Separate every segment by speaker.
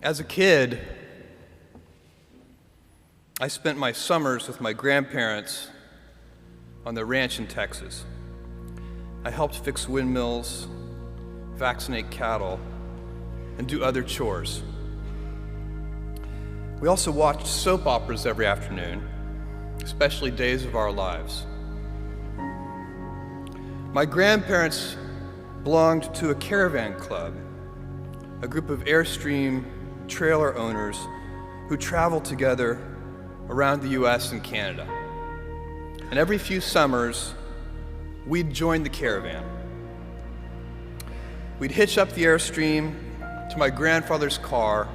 Speaker 1: As a kid, I spent my summers with my grandparents on the ranch in Texas. I helped fix windmills, vaccinate cattle, and do other chores. We also watched soap operas every afternoon, especially Days of Our Lives. My grandparents belonged to a caravan club, a group of Airstream trailer owners who traveled together around the US and Canada. And every few summers, we'd join the caravan. We'd hitch up the Airstream to my grandfather's car,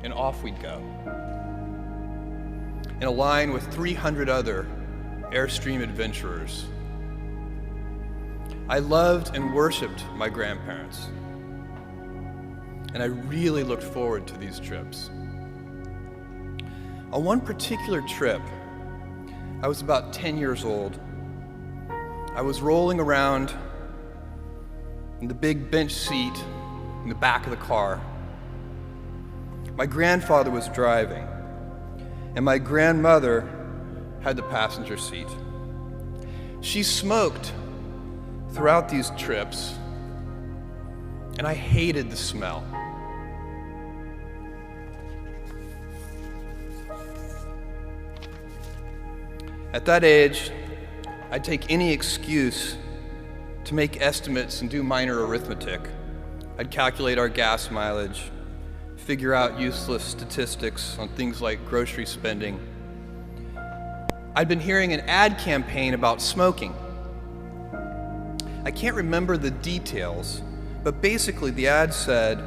Speaker 1: and off we'd go, in a line with 300 other Airstream adventurers. I loved and worshiped my grandparents, and I really looked forward to these trips. On one particular trip, I was about 10 years old. I was rolling around in the big bench seat in the back of the car. My grandfather was driving, and my grandmother had the passenger seat. She smoked throughout these trips, and I hated the smell. At that age, I'd take any excuse to make estimates and do minor arithmetic. I'd calculate our gas mileage, figure out useless statistics on things like grocery spending. I'd been hearing an ad campaign about smoking. I can't remember the details, but basically the ad said,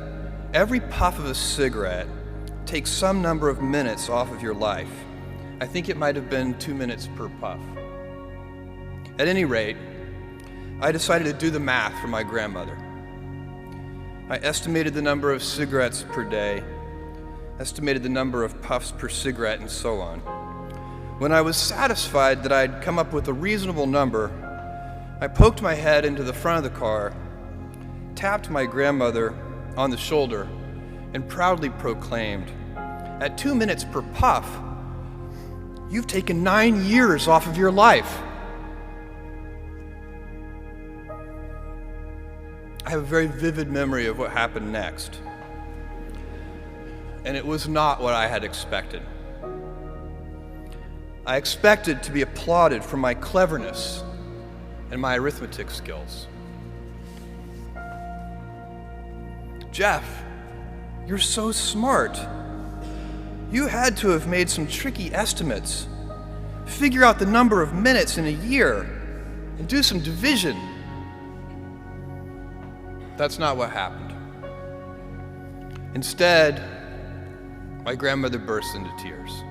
Speaker 1: every puff of a cigarette takes some number of minutes off of your life. I think it might have been 2 minutes per puff. At any rate, I decided to do the math for my grandmother. I estimated the number of cigarettes per day, estimated the number of puffs per cigarette, and so on. When I was satisfied that I'd come up with a reasonable number, I poked my head into the front of the car, tapped my grandmother on the shoulder, and proudly proclaimed, "At 2 minutes per puff, you've taken 9 years off of your life." I have a very vivid memory of what happened next, and it was not what I had expected. I expected to be applauded for my cleverness and my arithmetic skills. "Jeff, you're so smart. You had to have made some tricky estimates. Figure out the number of minutes in a year and do some division." That's not what happened. Instead, my grandmother burst into tears.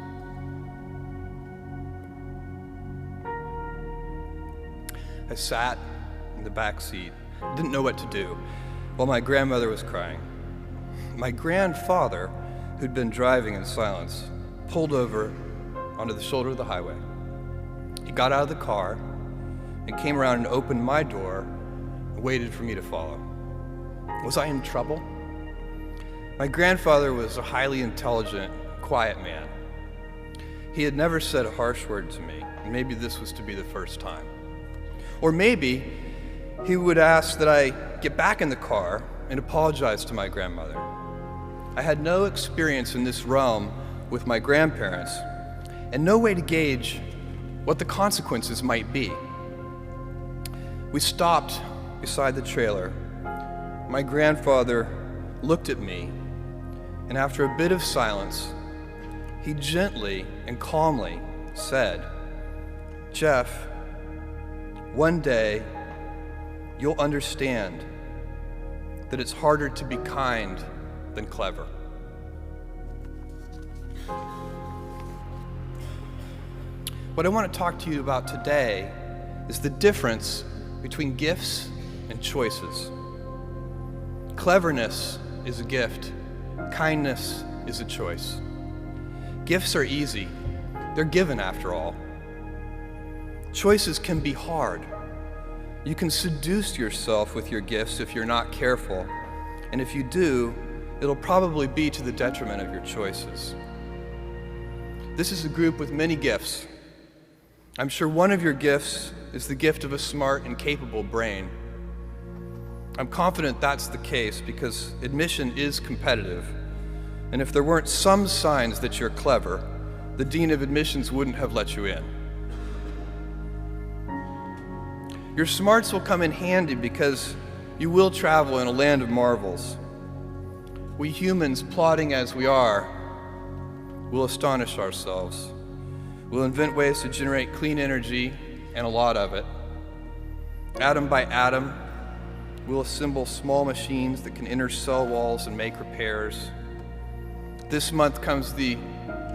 Speaker 1: I sat in the back seat, didn't know what to do, while my grandmother was crying. My grandfather, who'd been driving in silence, pulled over onto the shoulder of the highway. He got out of the car and came around and opened my door and waited for me to follow. Was I in trouble? My grandfather was a highly intelligent, quiet man. He had never said a harsh word to me, and maybe this was to be the first time. Or maybe he would ask that I get back in the car and apologize to my grandmother. I had no experience in this realm with my grandparents, and no way to gauge what the consequences might be. We stopped beside the trailer. My grandfather looked at me, and after a bit of silence, he gently and calmly said, "Jeff, one day you'll understand that it's harder to be kind than clever." What I want to talk to you about today is the difference between gifts and choices. Cleverness is a gift. Kindness is a choice. Gifts are easy. They're given after all. Choices can be hard. You can seduce yourself with your gifts if you're not careful. And if you do, it'll probably be to the detriment of your choices. This is a group with many gifts. I'm sure one of your gifts is the gift of a smart and capable brain. I'm confident that's the case because admission is competitive. And if there weren't some signs that you're clever, the dean of admissions wouldn't have let you in. Your smarts will come in handy because you will travel in a land of marvels. We humans, plodding as we are, will astonish ourselves. We'll invent ways to generate clean energy, and a lot of it. Atom by atom, we'll assemble small machines that can enter cell walls and make repairs. This month comes the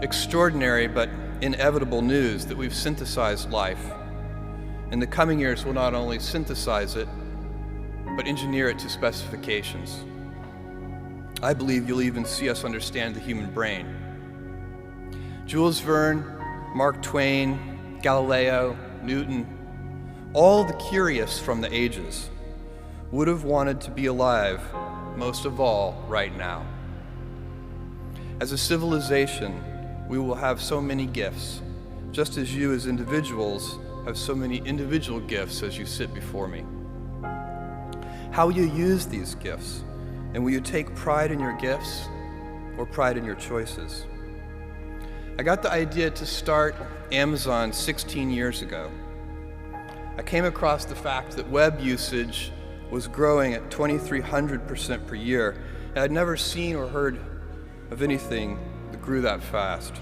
Speaker 1: extraordinary but inevitable news that we've synthesized life. In the coming years, we'll not only synthesize it, but engineer it to specifications. I believe you'll even see us understand the human brain. Jules Verne, Mark Twain, Galileo, Newton, all the curious from the ages would have wanted to be alive, most of all, right now. As a civilization, we will have so many gifts, just as you as individuals have so many individual gifts as you sit before me. How will you use these gifts? And will you take pride in your gifts or pride in your choices? I got the idea to start Amazon 16 years ago. I came across the fact that web usage was growing at 2,300% per year, and I'd never seen or heard of anything that grew that fast.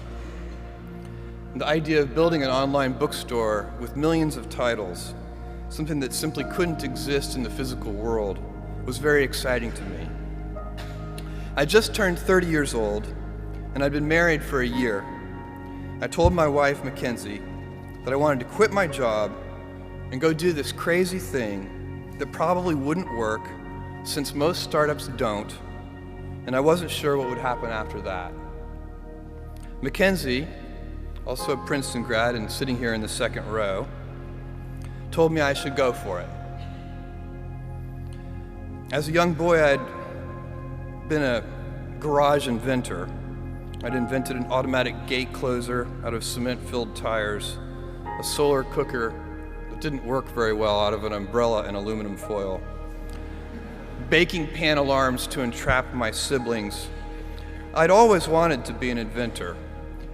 Speaker 1: And the idea of building an online bookstore with millions of titles, something that simply couldn't exist in the physical world, was very exciting to me. I just turned 30 years old, and I'd been married for a year. I told my wife, Mackenzie, that I wanted to quit my job and go do this crazy thing that probably wouldn't work, since most startups don't, and I wasn't sure what would happen after that. Mackenzie, also a Princeton grad and sitting here in the second row, told me I should go for it. As a young boy, I'd been a garage inventor. I'd invented an automatic gate closer out of cement-filled tires, a solar cooker that didn't work very well out of an umbrella and aluminum foil, baking pan alarms to entrap my siblings. I'd always wanted to be an inventor,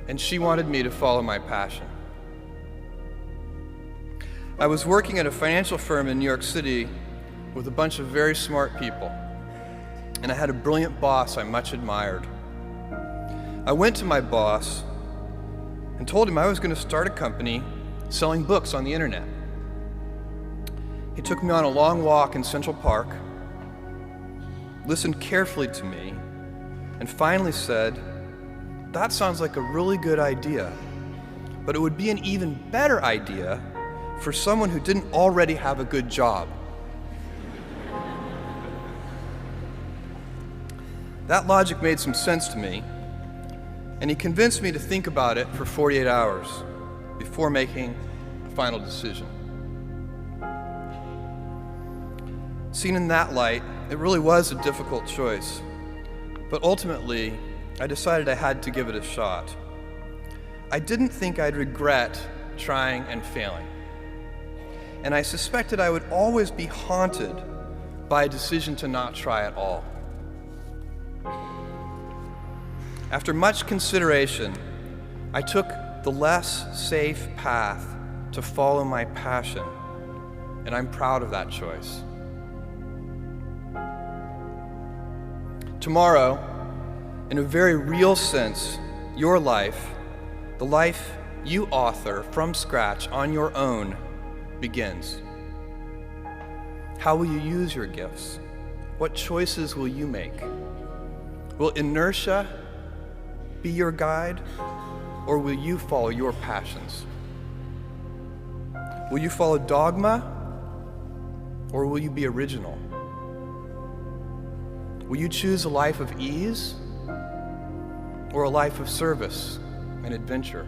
Speaker 1: and she wanted me to follow my passion. I was working at a financial firm in New York City with a bunch of very smart people, and I had a brilliant boss I much admired. I went to my boss and told him I was going to start a company selling books on the internet. He took me on a long walk in Central Park, listened carefully to me, and finally said, "That sounds like a really good idea, but it would be an even better idea for someone who didn't already have a good job." That logic made some sense to me, and he convinced me to think about it for 48 hours before making a final decision. Seen in that light, it really was a difficult choice, but ultimately, I decided I had to give it a shot. I didn't think I'd regret trying and failing, and I suspected I would always be haunted by a decision to not try at all. After much consideration, I took the less safe path to follow my passion, and I'm proud of that choice. Tomorrow, in a very real sense, your life, the life you author from scratch on your own, begins. How will you use your gifts? What choices will you make? Will inertia be your guide, or will you follow your passions? Will you follow dogma, or will you be original? Will you choose a life of ease, or a life of service and adventure?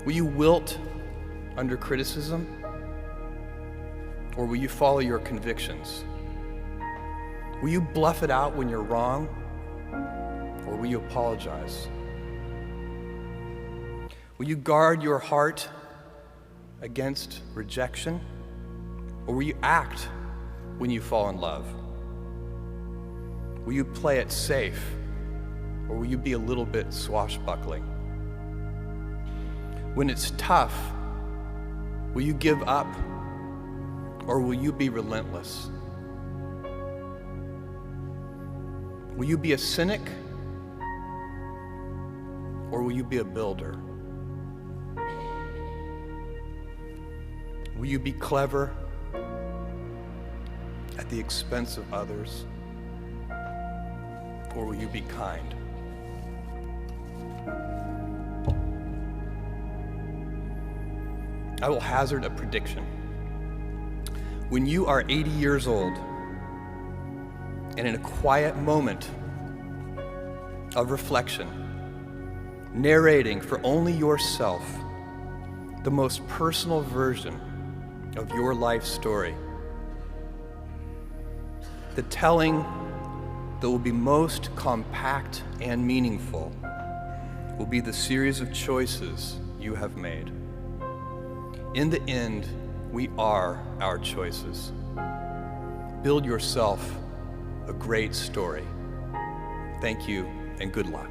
Speaker 1: Will you wilt under criticism, or will you follow your convictions? Will you bluff it out when you're wrong, or will you apologize? Will you guard your heart against rejection, or will you act when you fall in love? Will you play it safe, or will you be a little bit swashbuckling? When it's tough, will you give up, or will you be relentless? Will you be a cynic, or will you be a builder? Will you be clever at the expense of others, or will you be kind? I will hazard a prediction. When you are 80 years old, and in a quiet moment of reflection, narrating for only yourself the most personal version of your life story, the telling that will be most compact and meaningful will be the series of choices you have made. In the end, we are our choices. Build yourself a great story. Thank you and good luck.